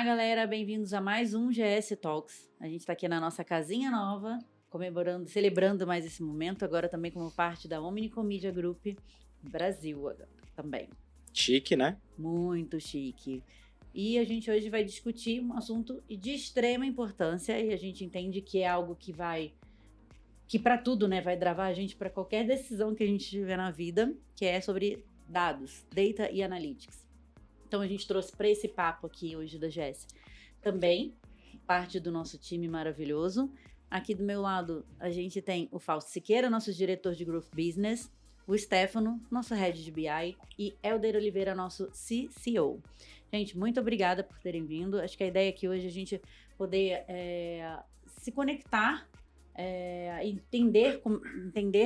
Olá, galera, bem-vindos a mais um GS Talks. A gente está aqui na nossa casinha nova, celebrando mais esse momento, agora também como parte da Omnicom Media Group Brasil também. Chique, né? Muito chique. E a gente hoje vai discutir um assunto de extrema importância e a gente entende que é algo que para tudo, né, vai travar a gente para qualquer decisão que a gente tiver na vida, que é sobre dados, data e analytics. Então a gente trouxe para esse papo aqui hoje da GS também parte do nosso time maravilhoso. Aqui do meu lado a gente tem o Fausto Siqueira, nosso diretor de Growth Business, o Stefano, nosso Head de BI, e Helder Oliveira, nosso CCO. Gente, muito obrigada por terem vindo. Acho que a ideia aqui hoje é a gente poder se conectar, entender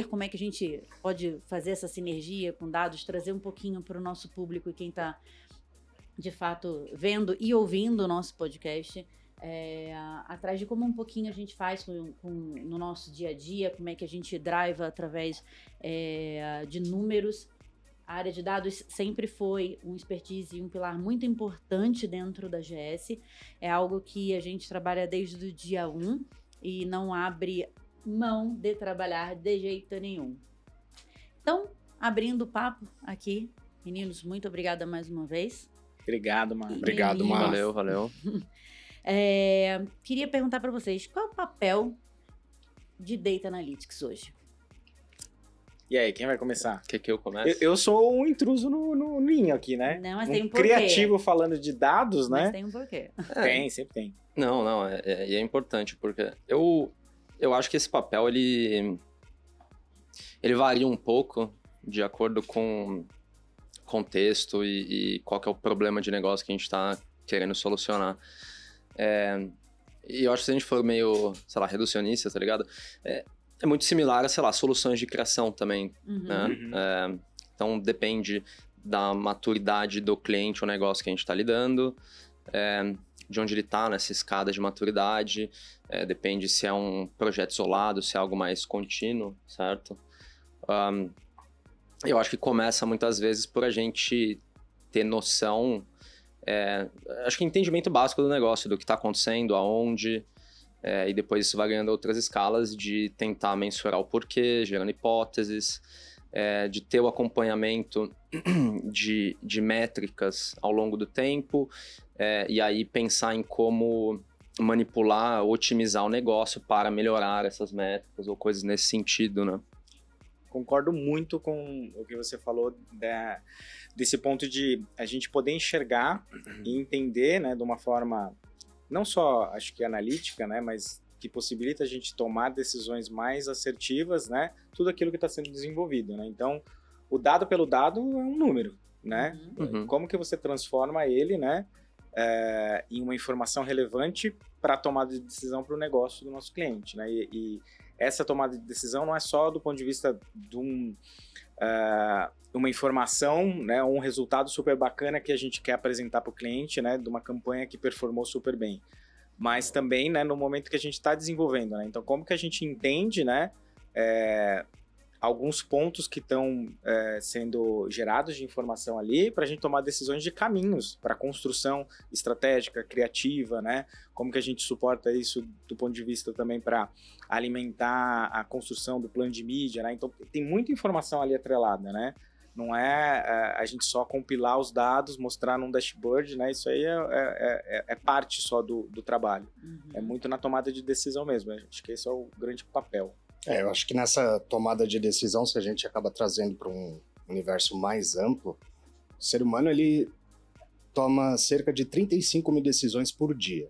como é que a gente pode fazer essa sinergia com dados, trazer um pouquinho para o nosso público e quem está, de fato, vendo e ouvindo o nosso podcast, atrás de como um pouquinho a gente faz no nosso dia a dia, como é que a gente drive através de números. A área de dados sempre foi um expertise e um pilar muito importante dentro da GS. É algo que a gente trabalha desde o dia 1 e não abre mão de trabalhar de jeito nenhum. Então, abrindo o papo aqui, meninos, muito obrigada mais uma vez. Obrigado, mano. Obrigado, mano. Valeu. Queria perguntar para vocês, qual é o papel de Data Analytics hoje? E aí, quem vai começar? Quer que eu comece? Eu sou um intruso no ninho aqui, né? Não, mas tem um porquê. Criativo falando de dados, né? Mas tem um porquê. Tem, sempre tem. Não, é importante, porque eu acho que esse papel, ele varia um pouco de acordo com contexto e qual que é o problema de negócio que a gente está querendo solucionar. E eu acho que se a gente for meio, sei lá, reducionista, tá ligado? É muito similar a, sei lá, soluções de criação também, né? Então, depende da maturidade do cliente ou negócio que a gente está lidando, de onde ele está nessa escada de maturidade, depende se é um projeto isolado, se é algo mais contínuo, certo? Eu acho que começa muitas vezes por a gente ter noção, acho que entendimento básico do negócio, do que está acontecendo, aonde, e depois isso vai ganhando outras escalas de tentar mensurar o porquê, gerando hipóteses, de ter o acompanhamento de métricas ao longo do tempo, e aí pensar em como manipular, otimizar o negócio para melhorar essas métricas ou coisas nesse sentido, né? Concordo muito com o que você falou desse ponto de a gente poder enxergar e entender, né, de uma forma não só, acho que analítica, né, mas que possibilita a gente tomar decisões mais assertivas, né, tudo aquilo que está sendo desenvolvido, né? Então, o dado pelo dado é um número, né? Como que você transforma ele, né, em uma informação relevante para a tomada de decisão para o negócio do nosso cliente, né? E essa tomada de decisão não é só do ponto de vista de uma informação, né, um resultado super bacana que a gente quer apresentar para o cliente, né, de uma campanha que performou super bem, mas também, né, no momento que a gente está desenvolvendo, né? Então, como que a gente entende, né, alguns pontos que estão sendo gerados de informação ali para a gente tomar decisões de caminhos para construção estratégica, criativa, né? Como que a gente suporta isso do ponto de vista também para alimentar a construção do plano de mídia, né? Então, tem muita informação ali atrelada, né? Não é a gente só compilar os dados, mostrar num dashboard, né? Isso aí é parte só do trabalho. É muito na tomada de decisão mesmo. Acho que esse é o grande papel. Eu acho que nessa tomada de decisão, se a gente acaba trazendo para um universo mais amplo, o ser humano ele toma cerca de 35 mil decisões por dia.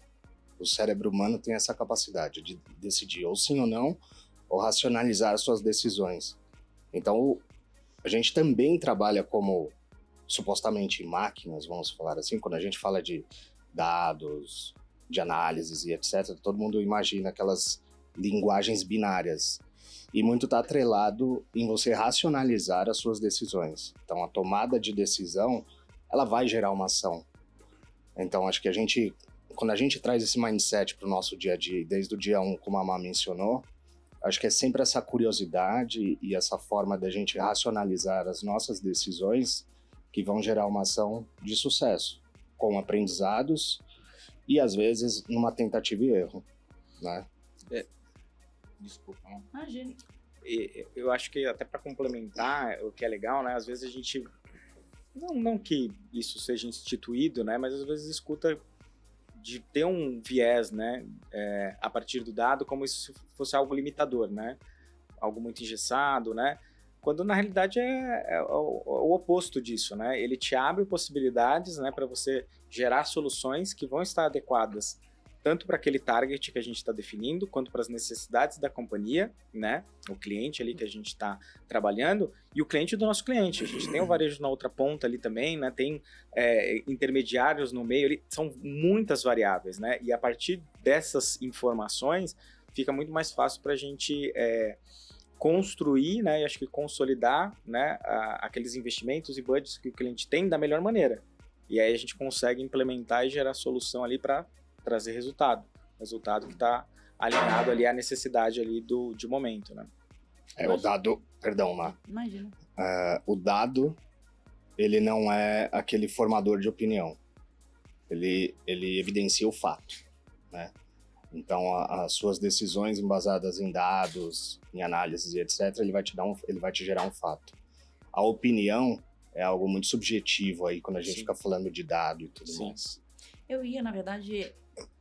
O cérebro humano tem essa capacidade de decidir ou sim ou não, ou racionalizar as suas decisões. Então, a gente também trabalha como, supostamente, máquinas, vamos falar assim, quando a gente fala de dados, de análises e etc., todo mundo imagina aquelas linguagens binárias. E muito está atrelado em você racionalizar as suas decisões. Então, a tomada de decisão, ela vai gerar uma ação. Então, acho que quando a gente traz esse mindset para o nosso dia a dia, desde o dia 1, como a Má mencionou, acho que é sempre essa curiosidade e essa forma da gente racionalizar as nossas decisões que vão gerar uma ação de sucesso, com aprendizados e às vezes numa tentativa e erro, né? Desculpa. Imagina. Eu acho que até para complementar, o que é legal, né? Às vezes a gente, não que isso seja instituído, né? Mas às vezes escuta de ter um viés, né? A partir do dado, como se fosse algo limitador, né? Algo muito engessado, né? Quando na realidade é o oposto disso, né? Ele te abre possibilidades, né? Para você gerar soluções que vão estar adequadas tanto para aquele target que a gente está definindo, quanto para as necessidades da companhia, né? O cliente ali que a gente está trabalhando e o cliente do nosso cliente. A gente tem o varejo na outra ponta ali também, né? Tem intermediários no meio ali, são muitas variáveis, né? E a partir dessas informações fica muito mais fácil para a gente construir, né? E acho que consolidar, né? Aqueles investimentos e budgets que o cliente tem da melhor maneira. E aí a gente consegue implementar e gerar solução ali para trazer resultado que está alinhado ali à necessidade ali de momento, né? O dado, perdão, Má. Imagina. O dado, ele não é aquele formador de opinião. Ele evidencia o fato, né? Então, as suas decisões embasadas em dados, em análises e etc., ele vai te gerar um fato. A opinião é algo muito subjetivo aí, quando a gente fica falando de dado e tudo mais. Eu ia, na verdade,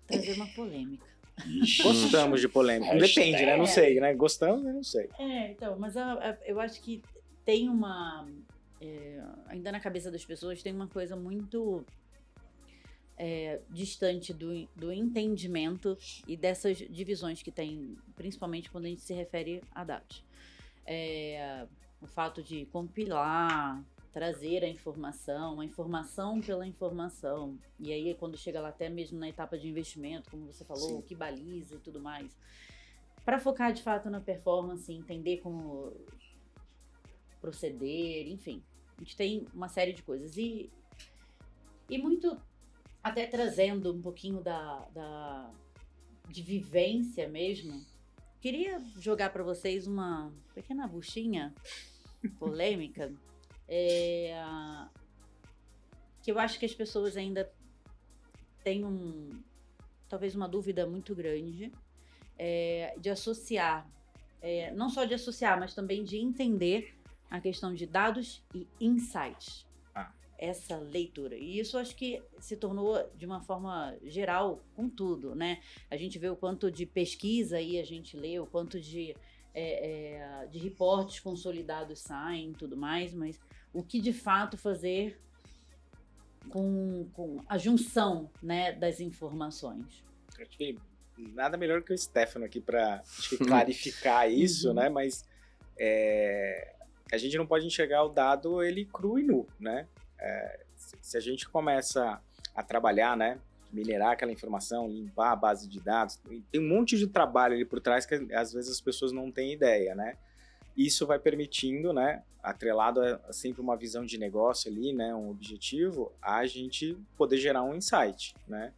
trazer uma polêmica. Gostamos de polêmica. Depende, né? Não sei, né? Gostamos, mas não sei. Então, mas eu acho que tem uma... ainda na cabeça das pessoas tem uma coisa muito distante do entendimento e dessas divisões que tem, principalmente quando a gente se refere a dados. O fato de compilar, trazer a informação pela informação. E aí, quando chega lá até mesmo na etapa de investimento, como você falou, Sim. o que baliza e tudo mais. Para focar, de fato, na performance, entender como proceder, enfim. A gente tem uma série de coisas. E muito, até trazendo um pouquinho de vivência mesmo, queria jogar para vocês uma pequena buchinha polêmica, que eu acho que as pessoas ainda têm talvez uma dúvida muito grande de associar, não só de associar, mas também de entender a questão de dados e insights. Essa leitura. E isso acho que se tornou de uma forma geral com tudo, né? A gente vê o quanto de pesquisa aí a gente lê, o quanto de reportes consolidados saem e tudo mais, mas o que de fato fazer com a junção, né, das informações. Acho que nada melhor que o Stefano aqui para clarificar isso, né? Mas a gente não pode enxergar o dado ele cru e nu, né? Se a gente começa a trabalhar, né? Minerar aquela informação, limpar a base de dados, tem um monte de trabalho ali por trás que às vezes as pessoas não têm ideia, né? Isso vai permitindo, né, atrelado a sempre uma visão de negócio ali, né, um objetivo, a gente poder gerar um insight, né?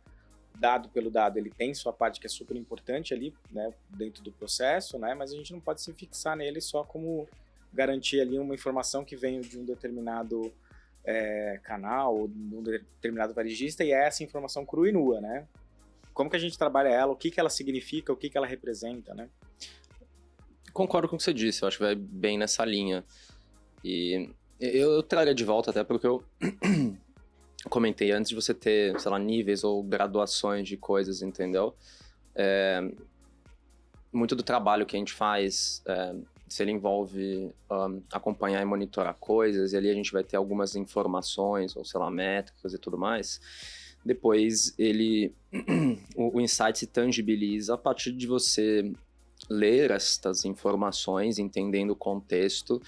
Dado pelo dado, ele tem sua parte que é super importante ali, né, dentro do processo, né, mas a gente não pode se fixar nele só como garantir ali uma informação que vem de um determinado canal ou de um determinado varejista e é essa informação crua e nua, né? Como que a gente trabalha ela, o que ela significa, o que ela representa, né? Concordo com o que você disse, eu acho que vai bem nessa linha. E eu traria de volta até porque eu comentei antes de você ter, sei lá, níveis ou graduações de coisas, entendeu? Muito do trabalho que a gente faz, se ele envolve acompanhar e monitorar coisas, e ali a gente vai ter algumas informações, ou sei lá, métricas e tudo mais. Depois o insight se tangibiliza a partir de você ler estas informações, entendendo o contexto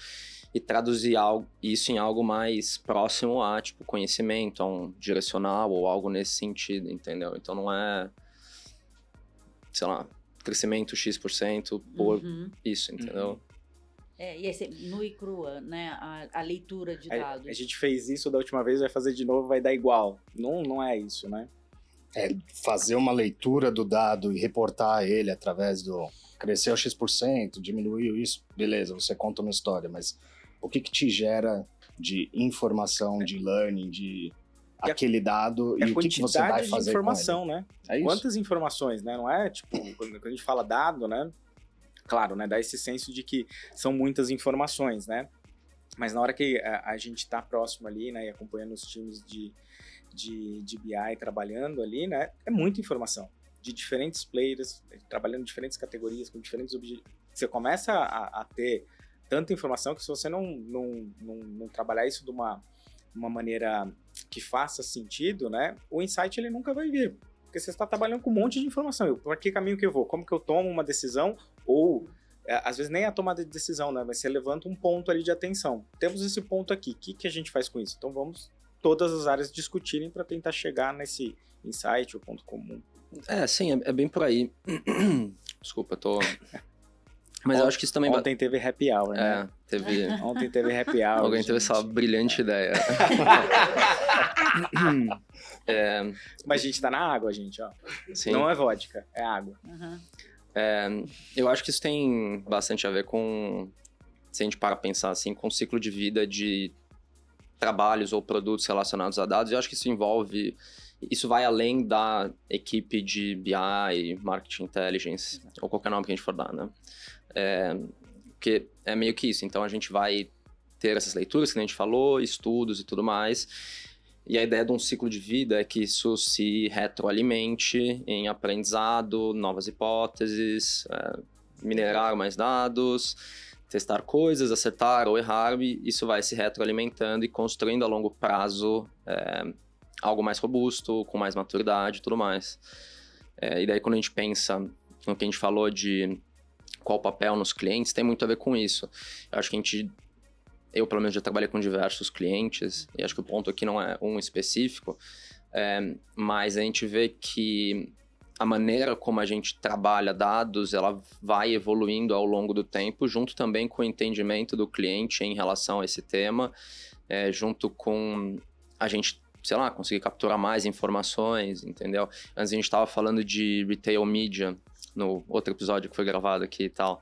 e traduzir isso em algo mais próximo a, tipo, conhecimento, a um direcional ou algo nesse sentido, entendeu? Então não é, sei lá, crescimento X% por isso, entendeu? E esse nu e crua, né? A leitura de dados. A gente fez isso da última vez, vai fazer de novo, vai dar igual. Não é isso, né? Fazer uma leitura do dado e reportar ele através do cresceu X%, diminuiu isso, beleza, você conta uma história, mas o que te gera de informação, de learning, de aquele dado e o que você vai fazer de informação, né? É isso. Quantas informações, né? Não é, tipo, quando a gente fala dado, né? Claro, né? Dá esse senso de que são muitas informações, né? Mas na hora que a gente tá próximo ali, né? E acompanhando os times de BI trabalhando ali, né? É muita informação. De diferentes players, trabalhando em diferentes categorias, com diferentes objetivos. Você começa a ter tanta informação que se você não trabalhar isso de uma maneira que faça sentido, né? O insight ele nunca vai vir. Porque você está trabalhando com um monte de informação. Por que caminho que eu vou? Como que eu tomo uma decisão? Ou, às vezes, nem a tomada de decisão, né? Mas você levanta um ponto ali de atenção. Temos esse ponto aqui. O que a gente faz com isso? Então, vamos todas as áreas discutirem para tentar chegar nesse insight, o ponto comum. Sim, é bem por aí. Desculpa, eu tô... Mas eu acho que isso também... Ontem teve happy hour, né? Teve... Ontem teve happy hour. Alguém teve essa brilhante ideia. Mas a gente tá na água, gente, ó. Sim. Não é vodka, é água. Uhum. Eu acho que isso tem bastante a ver com... Se a gente para pensar assim, com o ciclo de vida de trabalhos ou produtos relacionados a dados. Eu acho que isso envolve... Isso vai além da equipe de BI, Marketing Intelligence, ou qualquer nome que a gente for dar, né? Porque é meio que isso. Então, a gente vai ter essas leituras que a gente falou, estudos e tudo mais. E a ideia de um ciclo de vida é que isso se retroalimente em aprendizado, novas hipóteses, minerar mais dados, testar coisas, acertar ou errar, e isso vai se retroalimentando e construindo a longo prazo algo mais robusto, com mais maturidade e tudo mais. E daí, quando a gente pensa no que a gente falou de qual o papel nos clientes, tem muito a ver com isso. Eu acho que eu pelo menos já trabalhei com diversos clientes, e acho que o ponto aqui não é um específico, mas a gente vê que a maneira como a gente trabalha dados, ela vai evoluindo ao longo do tempo, junto também com o entendimento do cliente em relação a esse tema, junto com a gente, sei lá, conseguir capturar mais informações, entendeu? Antes a gente estava falando de retail media, no outro episódio que foi gravado aqui e tal.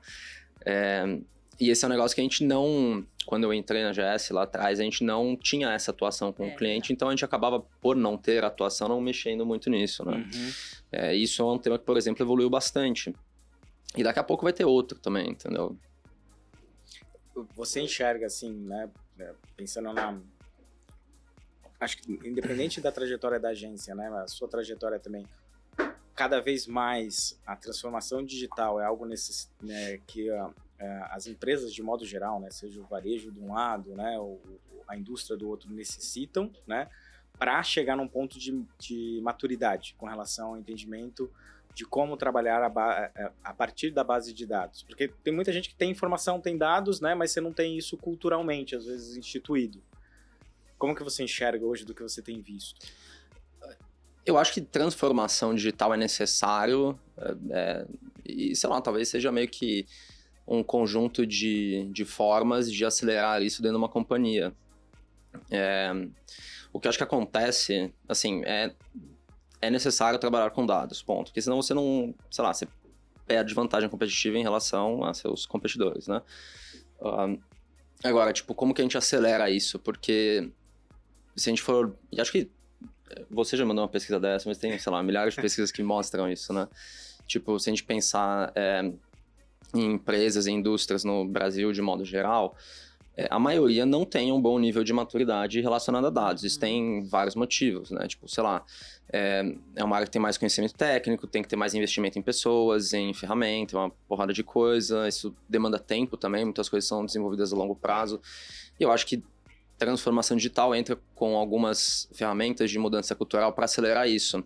E esse é um negócio que a gente não... Quando eu entrei na GS lá atrás, a gente não tinha essa atuação com o cliente, então a gente acabava, por não ter atuação, não mexendo muito nisso, né? Uhum. Isso é um tema que, por exemplo, evoluiu bastante. E daqui a pouco vai ter outro também, entendeu? Você enxerga, assim, né? Pensando acho que independente da trajetória da agência, né? A sua trajetória também, cada vez mais a transformação digital é algo que as empresas, de modo geral, né? Seja o varejo de um lado, né? A indústria do outro, necessitam, né? Para chegar num ponto de maturidade com relação ao entendimento de como trabalhar a partir da base de dados. Porque tem muita gente que tem informação, tem dados, né? Mas você não tem isso culturalmente, às vezes, instituído. Como que você enxerga hoje do que você tem visto? Eu acho que transformação digital é necessário e, sei lá, talvez seja meio que um conjunto de formas de acelerar isso dentro de uma companhia. O que eu acho que acontece, assim, é necessário trabalhar com dados, ponto. Porque senão você não, sei lá, você perde vantagem competitiva em relação a seus competidores, né? Agora, tipo, como que a gente acelera isso? Porque se a gente for... E acho que você já mandou uma pesquisa dessa, mas tem, sei lá, milhares de pesquisas que mostram isso, né? Tipo, se a gente pensar em empresas e indústrias no Brasil de modo geral, a maioria não tem um bom nível de maturidade relacionado a dados. Isso tem vários motivos, né? Tipo, sei lá, é uma área que tem mais conhecimento técnico, tem que ter mais investimento em pessoas, em ferramenta, uma porrada de coisa. Isso demanda tempo também, muitas coisas são desenvolvidas a longo prazo. E eu acho que transformação digital entra com algumas ferramentas de mudança cultural para acelerar isso.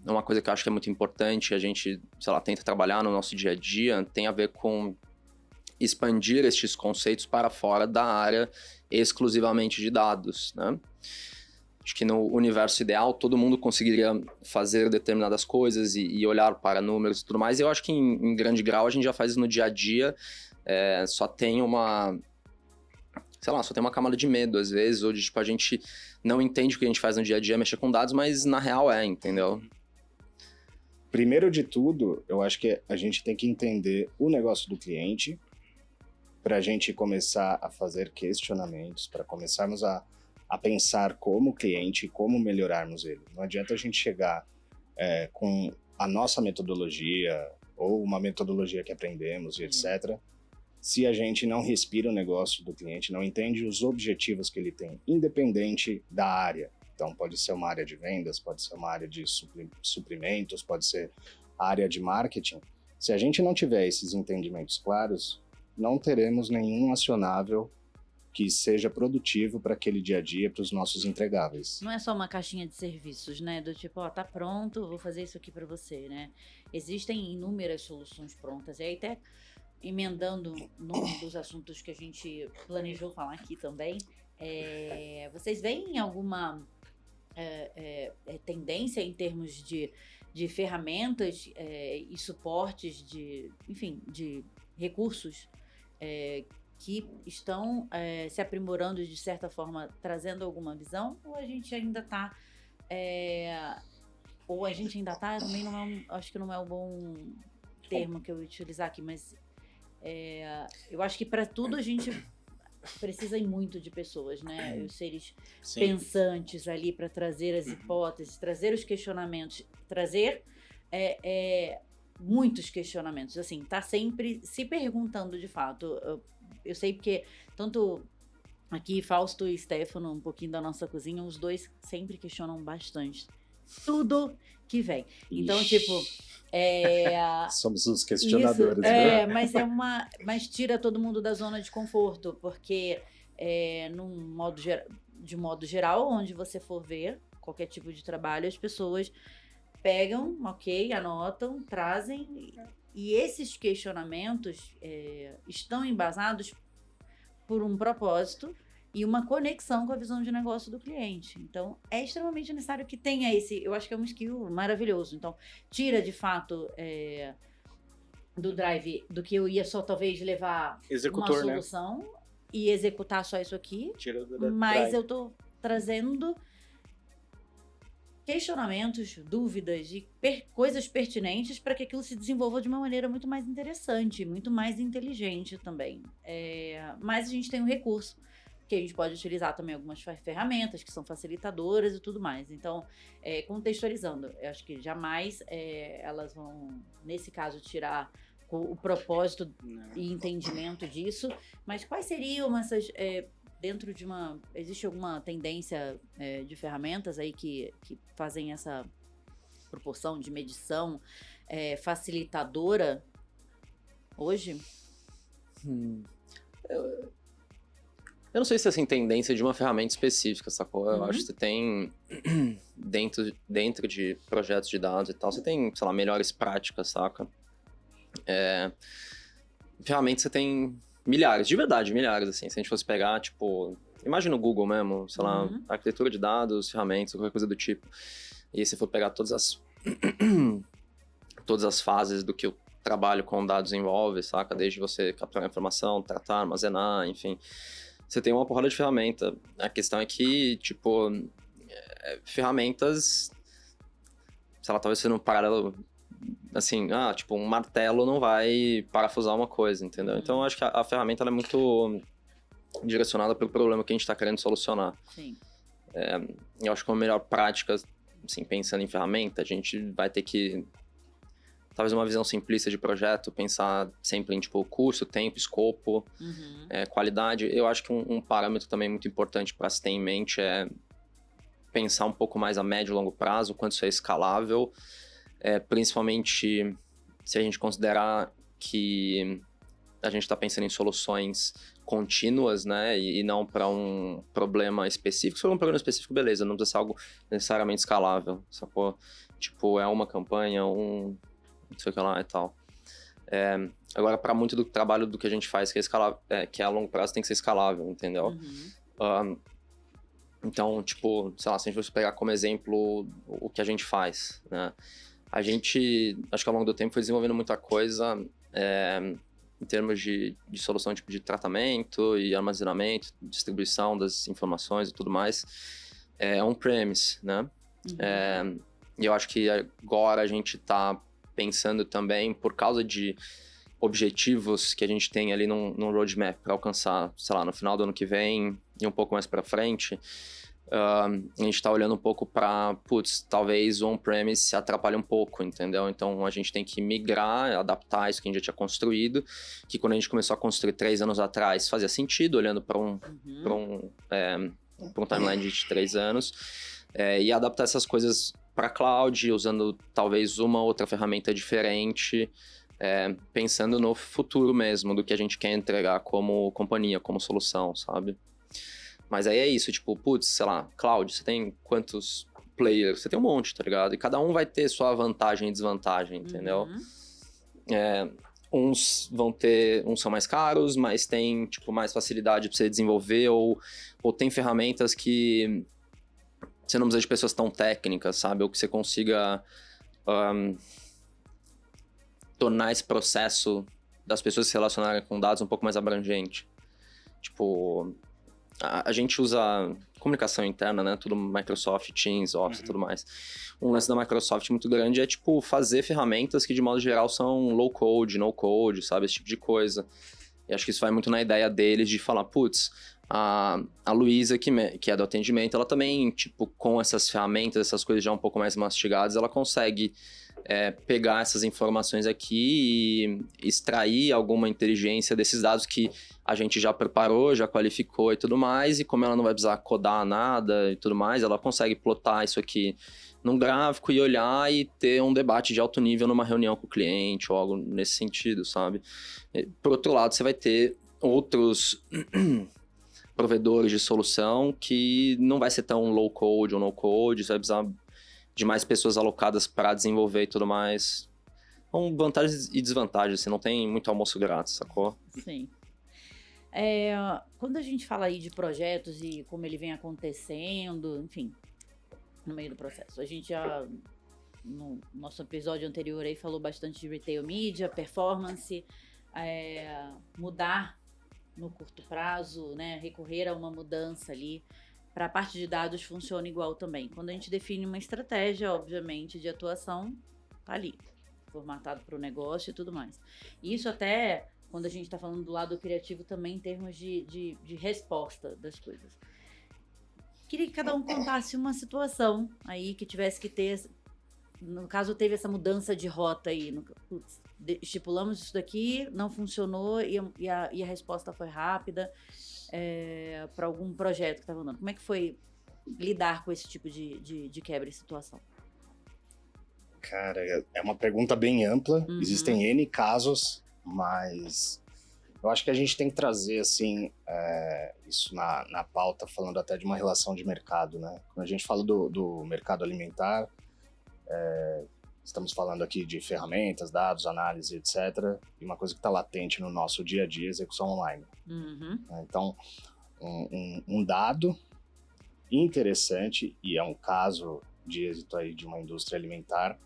Uma coisa que eu acho que é muito importante, a gente, sei lá, tenta trabalhar no nosso dia a dia, tem a ver com expandir estes conceitos para fora da área exclusivamente de dados, né? Acho que no universo ideal todo mundo conseguiria fazer determinadas coisas e olhar para números e tudo mais. E eu acho que em grande grau a gente já faz isso no dia a dia, só tem uma camada de medo às vezes, ou de tipo, a gente não entende o que a gente faz no dia a dia, mexer com dados, mas na real entendeu? Primeiro de tudo, eu acho que a gente tem que entender o negócio do cliente para a gente começar a fazer questionamentos, para começarmos a a pensar como cliente e como melhorarmos ele. Não adianta a gente chegar com a nossa metodologia ou uma metodologia que aprendemos e etc., se a gente não respira o negócio do cliente, não entende os objetivos que ele tem, independente da área. Então, pode ser uma área de vendas, pode ser uma área de suprimentos, pode ser a área de marketing. Se a gente não tiver esses entendimentos claros, não teremos nenhum acionável que seja produtivo para aquele dia a dia, para os nossos entregáveis. Não é só uma caixinha de serviços, né? Do tipo, ó, tá pronto, vou fazer isso aqui para você, né? Existem inúmeras soluções prontas. E aí até emendando num dos assuntos que a gente planejou falar aqui também, vocês veem alguma tendência em termos de ferramentas e suportes enfim, de recursos que estão se aprimorando de certa forma, trazendo alguma visão, ou a gente ainda está também não é acho que não é um bom termo que eu ia utilizar aqui, mas eu acho que para tudo a gente precisa muito de pessoas, né? Os seres pensantes ali para trazer as hipóteses, trazer os questionamentos, trazer muitos questionamentos, assim, tá sempre se perguntando de fato. Eu sei porque tanto aqui Fausto e Stefano, um pouquinho da nossa cozinha, os dois sempre questionam bastante tudo que vem. Então, tipo, somos os questionadores, né? Mas tira todo mundo da zona de conforto, porque de modo geral, onde você for ver qualquer tipo de trabalho, as pessoas pegam, anotam, trazem, e esses questionamentos estão embasados por um propósito e uma conexão com a visão de negócio do cliente. Então, é extremamente necessário que tenha eu acho que é um skill maravilhoso. Então, tira de fato do drive do que eu ia só talvez levar uma solução, né? E executar só isso aqui. Tira do mas drive. Eu tô trazendo questionamentos, dúvidas e coisas pertinentes para que aquilo se desenvolva de uma maneira muito mais interessante, muito mais inteligente também. Mas a gente tem um recurso que a gente pode utilizar também algumas ferramentas que são facilitadoras e tudo mais. Então, contextualizando, eu acho que jamais elas vão, nesse caso, tirar o propósito e entendimento disso, mas quais seriam essas... dentro de existe alguma tendência de ferramentas aí que fazem essa proporção de medição facilitadora hoje? Eu não sei se assim, tendência de uma ferramenta específica, sacou? Eu acho que você tem, dentro de projetos de dados e tal, você tem, sei lá, melhores práticas, saca? Ferramentas você tem milhares, de verdade, milhares, assim. Se a gente fosse pegar, tipo, imagina o Google mesmo, sei lá, arquitetura de dados, ferramentas, qualquer coisa do tipo. E aí, se for pegar todas as fases do que o trabalho com dados envolve, saca? Desde você capturar a informação, tratar, armazenar, enfim. Você tem uma porrada de ferramenta. A questão é que, tipo, ferramentas, sei lá, talvez sendo um paralelo, assim, tipo, um martelo não vai parafusar uma coisa, entendeu? Então, eu acho que a ferramenta ela é muito direcionada pelo problema que a gente está querendo solucionar. Sim. Eu acho que uma melhor prática, assim, pensando em ferramenta, a gente vai ter que, talvez uma visão simplista de projeto, pensar sempre em, tipo, custo, tempo, escopo, qualidade. Eu acho que um parâmetro também muito importante para se ter em mente é pensar um pouco mais a médio e longo prazo, quanto isso é escalável, principalmente se a gente considerar que a gente está pensando em soluções contínuas, né, e não para um problema específico. Se for um problema específico, beleza, não precisa ser algo necessariamente escalável, sacou? Tipo, uma campanha, não sei o que lá e tal. Agora, para muito do trabalho do que a gente faz, que é escalável, que é a longo prazo, tem que ser escalável, entendeu? Então, tipo, sei lá, se a gente fosse pegar como exemplo o que a gente faz, né? A gente, acho que ao longo do tempo foi desenvolvendo muita coisa em termos de solução tipo, de tratamento e armazenamento, distribuição das informações e tudo mais, on-premise, né? E eu acho que agora a gente está pensando também, por causa de objetivos que a gente tem ali num roadmap para alcançar, sei lá, no final do ano que vem, ir um pouco mais para frente, a gente está olhando um pouco para, talvez o on-premise se atrapalhe um pouco, entendeu? Então a gente tem que migrar, adaptar isso que a gente já tinha construído, que quando a gente começou a construir 3 anos atrás fazia sentido, olhando para um timeline de 3 anos, e adaptar essas coisas para cloud, usando talvez uma outra ferramenta diferente, pensando no futuro mesmo, do que a gente quer entregar como companhia, como solução, sabe? Mas aí é isso, tipo, sei lá, cloud, você tem quantos players? Você tem um monte, tá ligado? E cada um vai ter sua vantagem e desvantagem, entendeu? Uns são mais caros, mas tem, tipo, mais facilidade pra você desenvolver, ou tem ferramentas que você não precisa de pessoas tão técnicas, sabe? Ou que você consiga tornar esse processo das pessoas se relacionarem com dados um pouco mais abrangente. Tipo, a gente usa comunicação interna, né? Tudo Microsoft, Teams, Office e tudo mais. Um lance da Microsoft muito grande é, tipo, fazer ferramentas que, de modo geral, são low code, no code, sabe? Esse tipo de coisa. E acho que isso vai muito na ideia deles de falar, a Luísa, que é do atendimento, ela também, tipo, com essas ferramentas, essas coisas já um pouco mais mastigadas, ela consegue pegar essas informações aqui e extrair alguma inteligência desses dados que a gente já preparou, já qualificou e tudo mais, e como ela não vai precisar codar nada e tudo mais, ela consegue plotar isso aqui num gráfico e olhar e ter um debate de alto nível numa reunião com o cliente ou algo nesse sentido, sabe? Por outro lado, você vai ter outros provedores de solução que não vai ser tão low code ou no code, você vai precisar de mais pessoas alocadas para desenvolver e tudo mais. São vantagens e desvantagens, assim, não tem muito almoço grátis, sacou? Sim. Quando a gente fala aí de projetos e como ele vem acontecendo, enfim, no meio do processo, a gente já, no nosso episódio anterior aí, falou bastante de retail media, performance, mudar no curto prazo, né, recorrer a uma mudança ali, para a parte de dados funciona igual também. Quando a gente define uma estratégia, obviamente, de atuação, tá ali, formatado para o negócio e tudo mais. E isso até quando a gente está falando do lado criativo também em termos de resposta das coisas. Queria que cada um contasse uma situação aí que tivesse que ter, no caso teve essa mudança de rota aí, estipulamos isso daqui, não funcionou e a resposta foi rápida, para algum projeto que estava andando. Como é que foi lidar com esse tipo de quebra de situação? Cara, é uma pergunta bem ampla. Existem N casos, mas eu acho que a gente tem que trazer, assim, isso na pauta, falando até de uma relação de mercado, né? Quando a gente fala do mercado alimentar, estamos falando aqui de ferramentas, dados, análise, etc. E uma coisa que está latente no nosso dia a dia é execução online. Então, um dado interessante, e é um caso de êxito aí de uma indústria alimentar,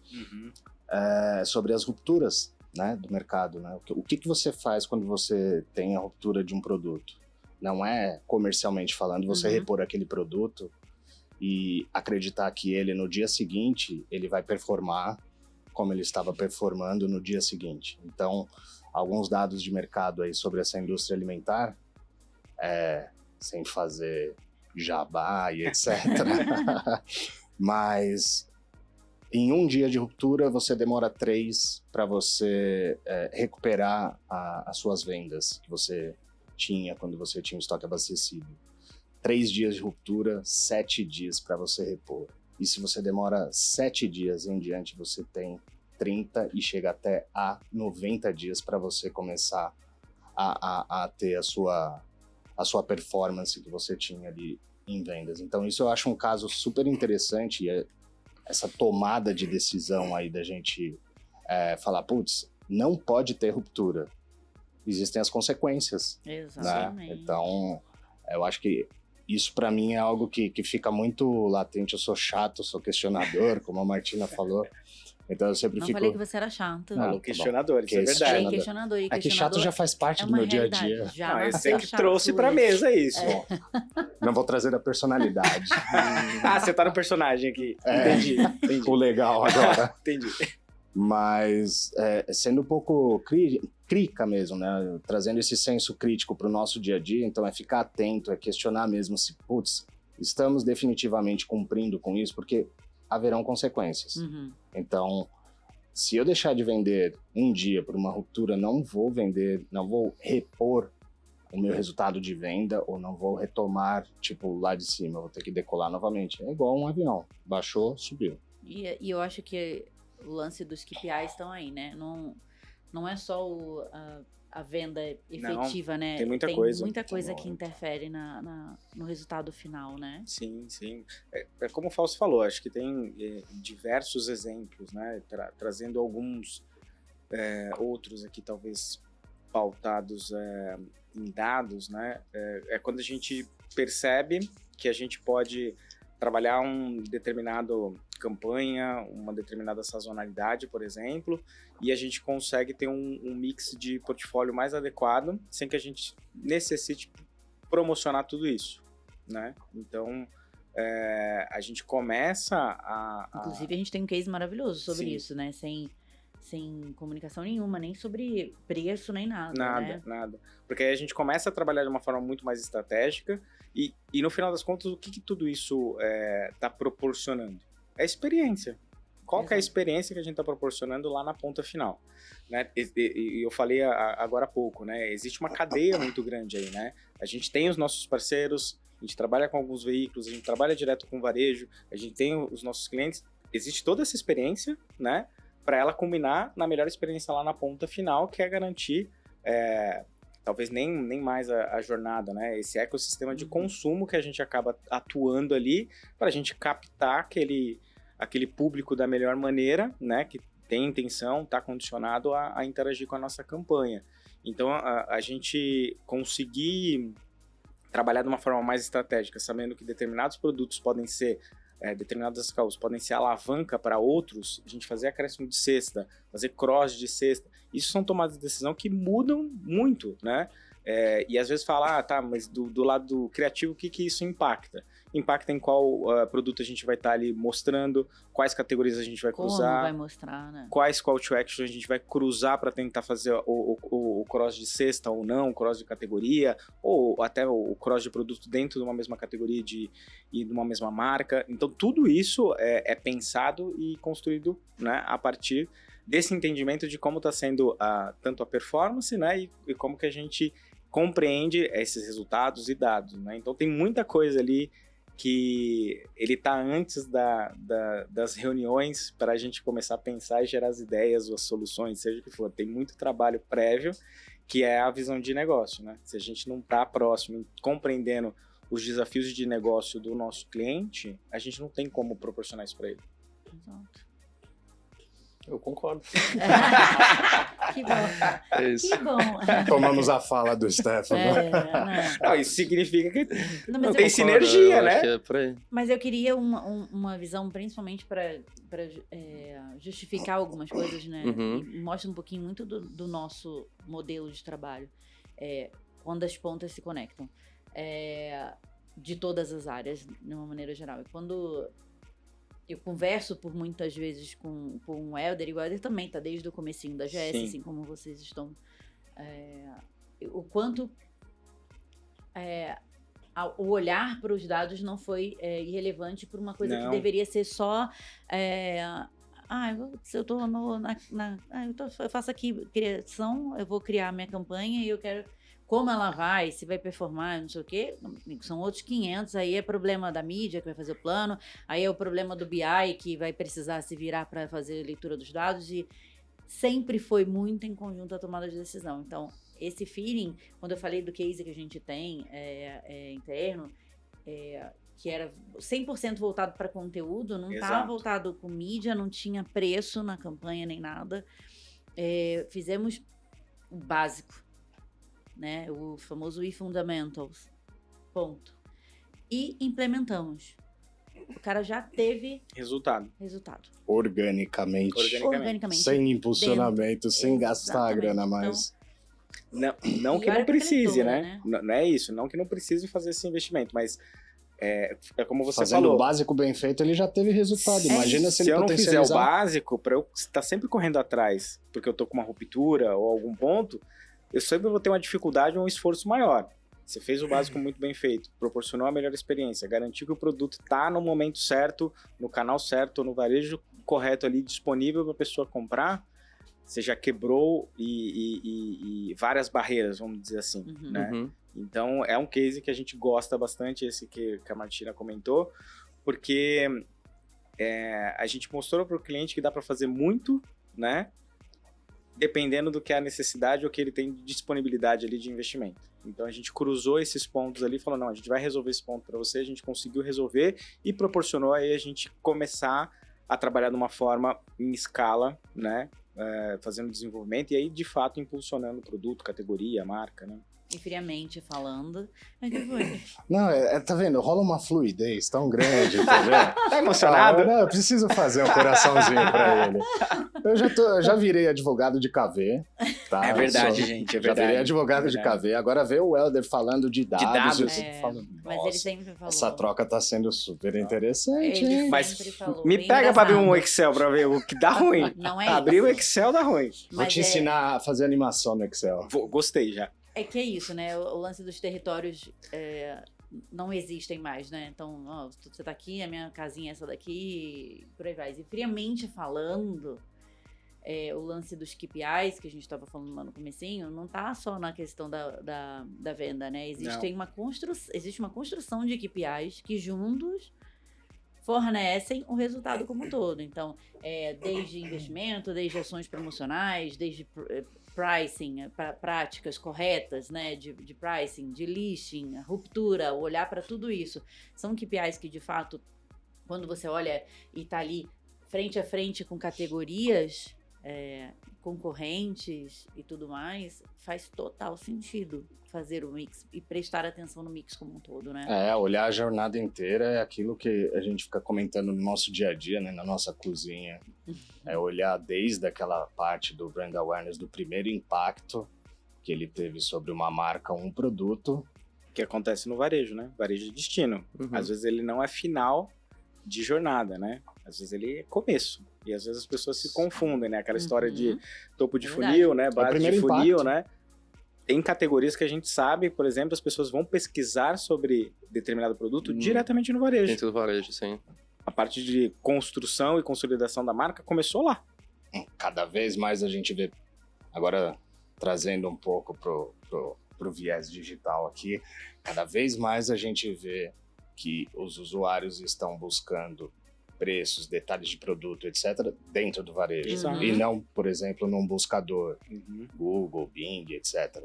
sobre as rupturas, né, do mercado. Né? O que você faz quando você tem a ruptura de um produto? Não é, comercialmente falando, você repor aquele produto e acreditar que ele, no dia seguinte, ele vai performar como ele estava performando no dia seguinte. Então, alguns dados de mercado aí sobre essa indústria alimentar, sem fazer jabá e etc. Mas em um dia de ruptura, você demora 3 para você recuperar as suas vendas que você tinha quando você tinha o estoque abastecido. 3 dias de ruptura, 7 dias para você repor. E se você demora 7 dias em diante, você tem 30 e chega até a 90 dias para você começar a ter a sua performance que você tinha ali em vendas. Então isso eu acho um caso super interessante, e essa tomada de decisão aí da gente falar, não pode ter ruptura. Existem as consequências. Exatamente. Né? Então, eu acho que isso para mim é algo que fica muito latente. Eu sou chato, sou questionador, como a Martina falou. Então eu sempre fico... Não falei que você era chato. Falou questionador, isso é verdade. Questionador. É que chato já faz parte do meu dia a dia. Você que trouxe pra mesa isso. Não vou trazer a personalidade. Você tá no personagem aqui. Entendi. O legal agora. Entendi. Mas sendo um pouco crítica mesmo, né? Trazendo esse senso crítico para o nosso dia a dia, então é ficar atento, é questionar mesmo se, putz, estamos definitivamente cumprindo com isso, porque haverão consequências. Uhum. Então, se eu deixar de vender um dia por uma ruptura, não vou vender, não vou repor o meu resultado de venda, ou não vou retomar, tipo, lá de cima, eu vou ter que decolar novamente. É igual um avião, baixou, subiu. E eu acho que o lance dos KPIs estão aí, né? Não é só a venda efetiva, né? Tem muita coisa que interfere no resultado final, né? Sim. É como o Fausto falou, acho que tem diversos exemplos, né? Trazendo alguns outros aqui, talvez pautados em dados, né? É quando a gente percebe que a gente pode trabalhar um determinado campanha, uma determinada sazonalidade, por exemplo, e a gente consegue ter um mix de portfólio mais adequado, sem que a gente necessite promocionar tudo isso, né? Então, a gente começa Inclusive, a gente tem um case maravilhoso sobre Sim. isso, né? Sem comunicação nenhuma, nem sobre preço, nem nada, né? Nada. Porque aí a gente começa a trabalhar de uma forma muito mais estratégica e no final das contas, o que tudo isso está proporcionando? É experiência. Qual que é a experiência que a gente está proporcionando lá na ponta final? Né? E eu falei agora há pouco, né? Existe uma cadeia muito grande aí, né? A gente tem os nossos parceiros, a gente trabalha com alguns veículos, a gente trabalha direto com o varejo, a gente tem os nossos clientes. Existe toda essa experiência, né? Para ela combinar na melhor experiência lá na ponta final, que é garantir, talvez nem mais a jornada, né? Esse ecossistema de consumo que a gente acaba atuando ali para a gente captar aquele público da melhor maneira, né? Que tem intenção, está condicionado a interagir com a nossa campanha. Então, a gente conseguir trabalhar de uma forma mais estratégica, sabendo que determinados produtos podem ser determinadas causas podem ser alavanca para outros, a gente fazer acréscimo de cesta, fazer cross de cesta, isso são tomadas de decisão que mudam muito, né? E às vezes fala, tá, mas do lado criativo, o que isso impacta? Impacta em qual produto a gente vai estar ali mostrando, quais categorias a gente vai cruzar. Como vai mostrar, né? Quais call to action a gente vai cruzar para tentar fazer o cross de cesta ou não, o cross de categoria, ou até o cross de produto dentro de uma mesma categoria e de uma mesma marca. Então, tudo isso é pensado e construído, né, a partir desse entendimento de como está sendo tanto a performance, né, e como que a gente compreende esses resultados e dados, né? Então, tem muita coisa ali que ele está antes das reuniões para a gente começar a pensar e gerar as ideias ou as soluções, seja o que for. Tem muito trabalho prévio, que é a visão de negócio, né? Se a gente não está próximo, compreendendo os desafios de negócio do nosso cliente, a gente não tem como proporcionar isso para ele. Exato. Eu concordo. Que bom. É isso. Que bom. Tomamos a fala do Stefano. Não, isso significa que Não, não mas tem eu- sinergia, eu né? acho que é por aí. Mas eu queria uma visão, principalmente para justificar algumas coisas, né? Uhum. E mostra um pouquinho muito do nosso modelo de trabalho, quando as pontas se conectam, de todas as áreas, de uma maneira geral. E quando eu converso por muitas vezes com o Helder, e o Helder também tá desde o comecinho da GS, Sim. assim como vocês estão. O quanto o olhar para os dados não foi irrelevante por uma coisa Não. que deveria ser só. Se eu tô eu faço aqui criação, eu vou criar minha campanha e eu quero. Como ela vai, se vai performar, não sei o quê, são outros 500, aí é problema da mídia que vai fazer o plano, aí é o problema do BI que vai precisar se virar para fazer a leitura dos dados, e sempre foi muito em conjunto a tomada de decisão. Então, esse feeling, quando eu falei do case que a gente tem interno, que era 100% voltado para conteúdo, não estava Exato. voltado com mídia, não tinha preço na campanha nem nada. Fizemos o básico, né? O famoso e-fundamentals. Ponto. E implementamos. O cara já teve Resultado. resultado. Organicamente. Organicamente. Sem impulsionamento, sem gastar a Exatamente. grana a mais. Não E que olha não pra precise, criatura, né? Não é isso, não que não precise fazer esse investimento, mas é como você Fazendo falou. o básico bem feito, ele já teve resultado. Imagina se ele eu não fizer o potencializar. básico, para eu estar sempre correndo atrás, porque eu tô com uma ruptura ou algum ponto, eu sempre vou ter uma dificuldade ou um esforço maior. Você fez o básico muito bem feito, proporcionou a melhor experiência, garantiu que o produto tá no momento certo, no canal certo, no varejo correto ali, disponível para a pessoa comprar, você já quebrou e várias barreiras, vamos dizer assim, né? Uhum. Então, é um case que a gente gosta bastante, esse que a Martina comentou, porque a gente mostrou para o cliente que dá para fazer muito, né? Dependendo do que é a necessidade ou que ele tem de disponibilidade ali de investimento. Então, a gente cruzou esses pontos ali e falou, não, a gente vai resolver esse ponto para você, a gente conseguiu resolver e proporcionou aí a gente começar a trabalhar de uma forma em escala, né? Fazendo desenvolvimento e aí, de fato, impulsionando o produto, categoria, marca, né? E friamente falando. Mas que foi? Não, tá vendo? Rola uma fluidez tão grande, entendeu? Tá emocionado? Não, eu preciso fazer um coraçãozinho pra ele. Eu já virei advogado de KV, tá? É verdade, gente, é verdade. Já virei advogado de KV. Agora vê o Helder falando de dados. dados. Eu sempre falo, Mas nossa, ele sempre falou. essa troca tá sendo super interessante, Ele hein? Mas sempre falou. me bem pega pra abrir um engraçado. Excel pra ver o que dá ruim. Não é Abrir o isso. Excel dá ruim. Vou te ensinar a fazer animação no Excel. Gostei já. É que é isso, né? O lance dos territórios não existem mais, né? Então, ó, você tá aqui, a minha casinha é essa daqui, e por aí vai. E friamente falando, o lance dos KPIs, que a gente estava falando lá no comecinho, não tá só na questão da venda, né? Existe uma construção de KPIs que juntos fornecem o resultado como um todo. Então, desde investimento, desde ações promocionais, desde pricing, práticas corretas, né, de pricing, de listing, ruptura, olhar para tudo isso. São KPIs que, de fato, quando você olha e está ali frente a frente com categorias concorrentes e tudo mais, faz total sentido fazer o mix e prestar atenção no mix como um todo, né? Olhar a jornada inteira é aquilo que a gente fica comentando no nosso dia a dia, né, na nossa cozinha. É olhar desde aquela parte do brand awareness, do primeiro impacto que ele teve sobre uma marca ou um produto. Que acontece no varejo, né? Varejo de destino. Uhum. Às vezes ele não é final de jornada, né? Às vezes ele é começo. E às vezes as pessoas se confundem, né? Aquela história de topo de funil, né? Base de funil, impacto, né? Tem categorias que a gente sabe, por exemplo, as pessoas vão pesquisar sobre determinado produto diretamente no varejo. Dentro do varejo, sim. A parte de construção e consolidação da marca começou lá. Cada vez mais a gente vê, agora trazendo um pouco pro viés digital aqui, cada vez mais a gente vê que os usuários estão buscando preços, detalhes de produto, etc., dentro do varejo. Exato. E não, por exemplo, num buscador, Google, Bing, etc.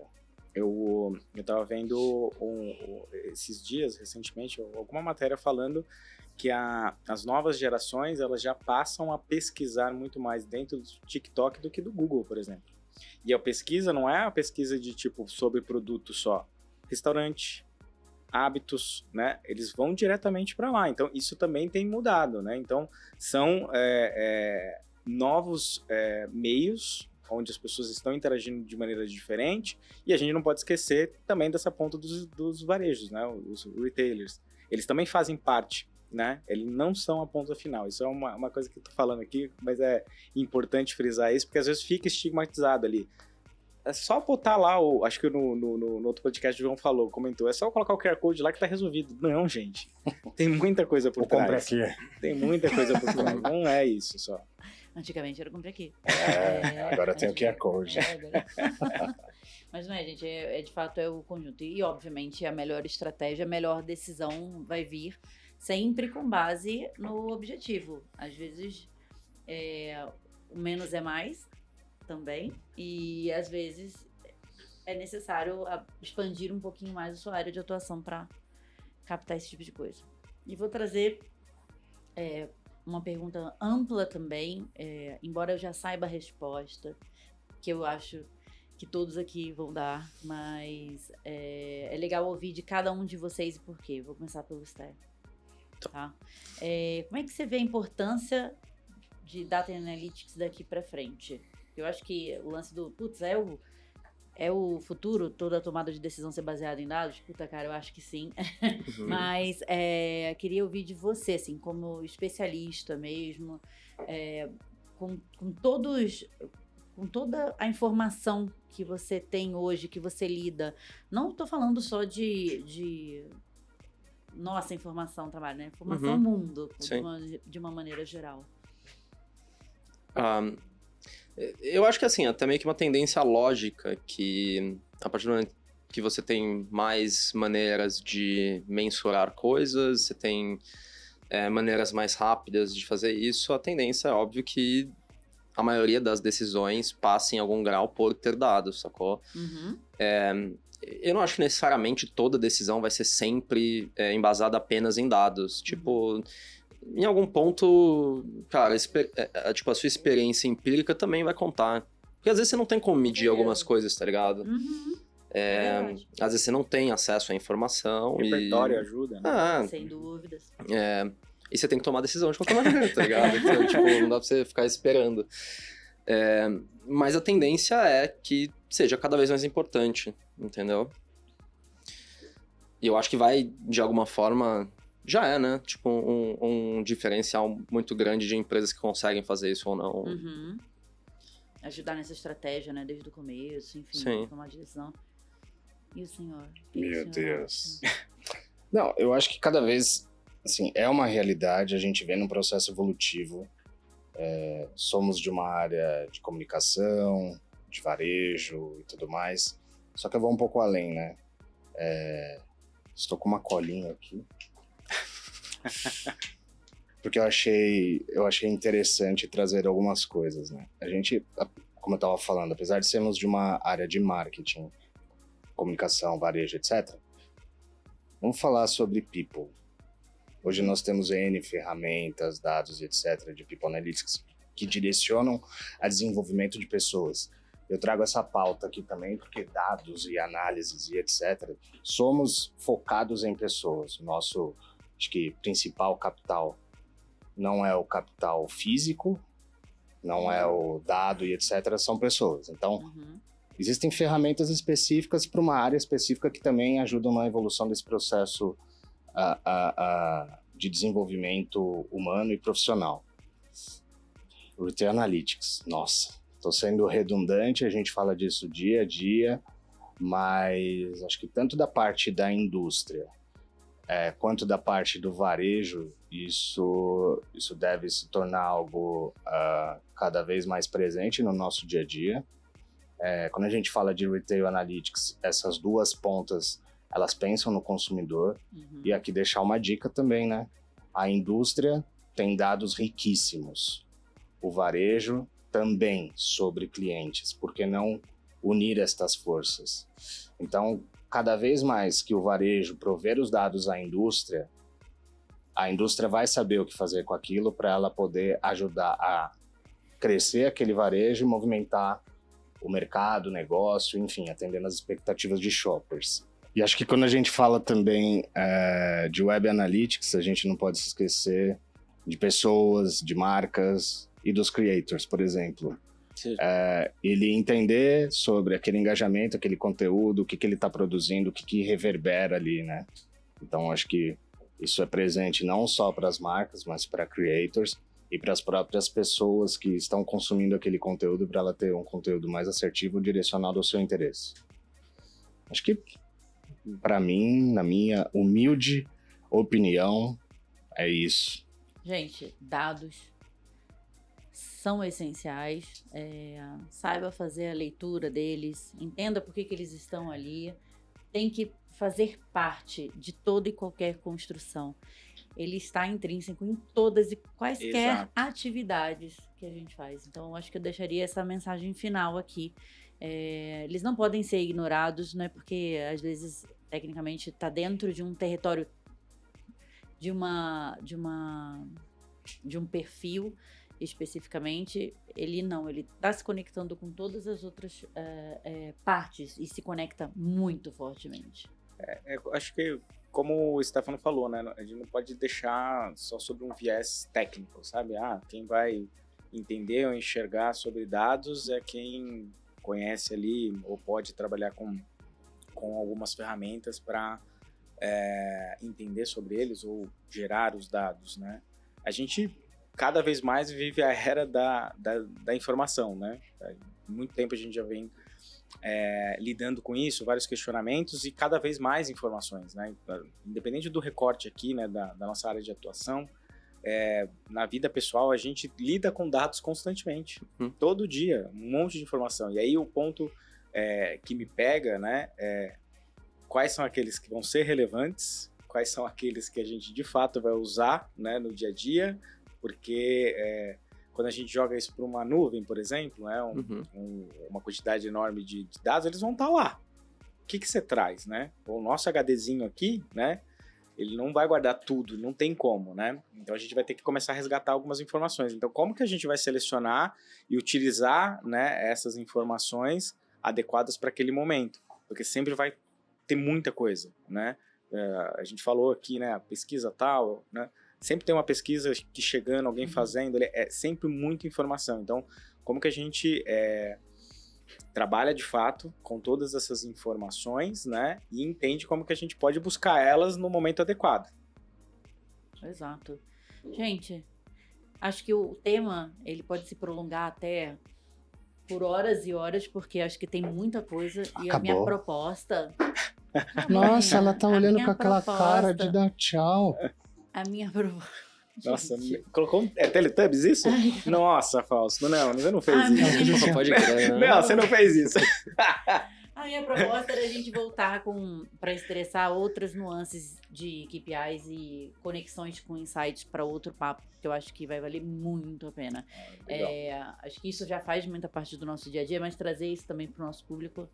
Eu estava vendo esses dias, recentemente, alguma matéria falando que as novas gerações elas já passam a pesquisar muito mais dentro do TikTok do que do Google, por exemplo. E a pesquisa não é a pesquisa de tipo sobre produto só. Restaurante, hábitos, né? Eles vão diretamente para lá. Então, isso também tem mudado, né? Então, são novos meios onde as pessoas estão interagindo de maneira diferente e a gente não pode esquecer também dessa ponta dos varejos, né? Os retailers. Eles também fazem parte, né? Eles não são a ponta final. Isso é uma coisa que eu tô falando aqui, mas é importante frisar isso, porque às vezes fica estigmatizado ali. É só botar lá, acho que no outro podcast o João comentou, é só colocar o QR Code lá que tá resolvido. Não, gente. Tem muita coisa por trás. Compre aqui. Tem muita coisa por trás. Não é isso só. Antigamente era comprar aqui. Agora tem o QR Code. Mas não é, gente, de fato é o conjunto. E, obviamente, a melhor estratégia, a melhor decisão vai vir sempre com base no objetivo. Às vezes, o menos é mais também. E, às vezes, é necessário expandir um pouquinho mais a sua área de atuação para captar esse tipo de coisa. E vou trazer uma pergunta ampla também, embora eu já saiba a resposta, que eu acho que todos aqui vão dar, mas é legal ouvir de cada um de vocês e por quê. Vou começar pelo Sté. Tá? Como é que você vê a importância de Data Analytics daqui para frente? Eu acho que o lance do, é o futuro, toda a tomada de decisão ser baseada em dados? Puta, cara, eu acho que sim. Mas queria ouvir de você, assim, como especialista mesmo, com toda a informação que você tem hoje, que você lida. Não estou falando só de nossa informação, trabalho, né? Informação mundo, de uma maneira geral. Eu acho que assim, até meio que uma tendência lógica que a partir do momento que você tem mais maneiras de mensurar coisas, você tem maneiras mais rápidas de fazer isso, a tendência é óbvio que a maioria das decisões passa em algum grau por ter dados, sacou? Eu não acho que necessariamente toda decisão vai ser sempre embasada apenas em dados. Tipo, em algum ponto, cara, tipo, a sua experiência empírica também vai contar. Porque às vezes você não tem como medir algumas coisas, tá ligado? Às vezes você não tem acesso à informação. O repertório ajuda, né? Sem dúvidas. E você tem que tomar decisão de qualquer maneira, tá ligado? Então, tipo, não dá pra você ficar esperando. Mas a tendência é que seja cada vez mais importante, entendeu? E eu acho que vai, de alguma forma, já é, né? Tipo, um diferencial muito grande de empresas que conseguem fazer isso ou não. Ajudar nessa estratégia, né? Desde o começo, enfim, Sim. tomar decisão. E o senhor? Meu Deus. Não, eu acho que cada vez, assim, é uma realidade, a gente vê num processo evolutivo. Somos de uma área de comunicação, de varejo e tudo mais. Só que eu vou um pouco além, né? Estou com uma colinha aqui. Porque eu achei interessante trazer algumas coisas, né? A gente, como eu estava falando, apesar de sermos de uma área de marketing, comunicação, varejo, etc., vamos falar sobre people. Hoje nós temos N ferramentas, dados e etc. de People Analytics que direcionam a desenvolvimento de pessoas. Eu trago essa pauta aqui também porque dados e análises e etc. somos focados em pessoas. Nosso, acho que, principal capital não é o capital físico, não é o dado e etc. São pessoas. Então, existem ferramentas específicas para uma área específica que também ajudam na evolução desse processo de desenvolvimento humano e profissional. Retail Analytics, nossa, estou sendo redundante, a gente fala disso dia a dia, mas acho que tanto da parte da indústria quanto da parte do varejo, isso deve se tornar algo cada vez mais presente no nosso dia a dia. Quando a gente fala de Retail Analytics, essas duas pontas elas pensam no consumidor. E aqui deixar uma dica também, né? A indústria tem dados riquíssimos. O varejo também sobre clientes. Por que não unir estas forças? Então, cada vez mais que o varejo prover os dados à indústria, a indústria vai saber o que fazer com aquilo para ela poder ajudar a crescer aquele varejo e movimentar o mercado, o negócio, enfim, atendendo às expectativas de shoppers. E acho que quando a gente fala também de Web Analytics, a gente não pode se esquecer de pessoas, de marcas e dos creators, por exemplo. Ele entender sobre aquele engajamento, aquele conteúdo, o que ele está produzindo, o que reverbera ali, né? Então, acho que isso é presente não só para as marcas, mas para creators e para as próprias pessoas que estão consumindo aquele conteúdo para ela ter um conteúdo mais assertivo direcionado ao seu interesse. Acho que para mim, na minha humilde opinião, é isso. Gente, dados são essenciais. Saiba fazer a leitura deles, entenda por que eles estão ali. Tem que fazer parte de toda e qualquer construção. Ele está intrínseco em todas e quaisquer atividades que a gente faz. Então, acho que eu deixaria essa mensagem final aqui. Eles não podem ser ignorados, né? Porque às vezes, tecnicamente, está dentro de um território de um perfil especificamente. Ele está se conectando com todas as outras partes e se conecta muito fortemente. Acho que, como o Stefano falou, né? A gente não pode deixar só sobre um viés técnico, sabe? Quem vai entender ou enxergar sobre dados é quem conhece ali ou pode trabalhar com algumas ferramentas para entender sobre eles ou gerar os dados, né? A gente cada vez mais vive a era da informação, né? Há muito tempo a gente já vem lidando com isso, vários questionamentos e cada vez mais informações, né? Independente do recorte aqui, né, da nossa área de atuação, na vida pessoal a gente lida com dados constantemente, todo dia, um monte de informação. E aí o ponto que me pega, né, quais são aqueles que vão ser relevantes, quais são aqueles que a gente de fato vai usar, né, no dia a dia, porque quando a gente joga isso para uma nuvem, por exemplo, né, uma quantidade enorme de dados, eles vão estar lá. O que você traz, né? O nosso HDzinho aqui, né, ele não vai guardar tudo, não tem como, né? Então a gente vai ter que começar a resgatar algumas informações. Então como que a gente vai selecionar e utilizar, né, essas informações adequadas para aquele momento? Porque sempre vai ter muita coisa, né? A gente falou aqui, né, a pesquisa tal, né? Sempre tem uma pesquisa que chegando, alguém fazendo, é sempre muita informação. Então, como que a gente trabalha de fato com todas essas informações, né? E entende como que a gente pode buscar elas no momento adequado. Exato. Gente, acho que o tema, ele pode se prolongar até por horas e horas, porque acho que tem muita coisa. E a minha proposta... Nossa, ela tá olhando com aquela cara de dar tchau. A minha proposta... Nossa, colocou Teletubbies isso? Nossa, Fausto, não, você não fez isso. Pode crer, Não, você não fez isso. A minha proposta era a gente voltar para estressar outras nuances de KPIs e conexões com insights para outro papo, que eu acho que vai valer muito a pena. Acho que isso já faz muita parte do nosso dia a dia, mas trazer isso também para o nosso público...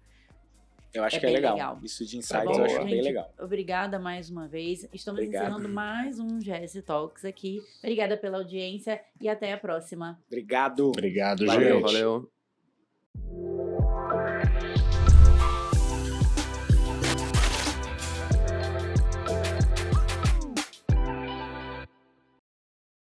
Eu acho que é legal. Isso de insights eu acho bem legal. Obrigada mais uma vez. Estamos encerrando mais um GS Talks aqui. Obrigada pela audiência e até a próxima. Obrigado. Obrigado, valeu, gente. Valeu.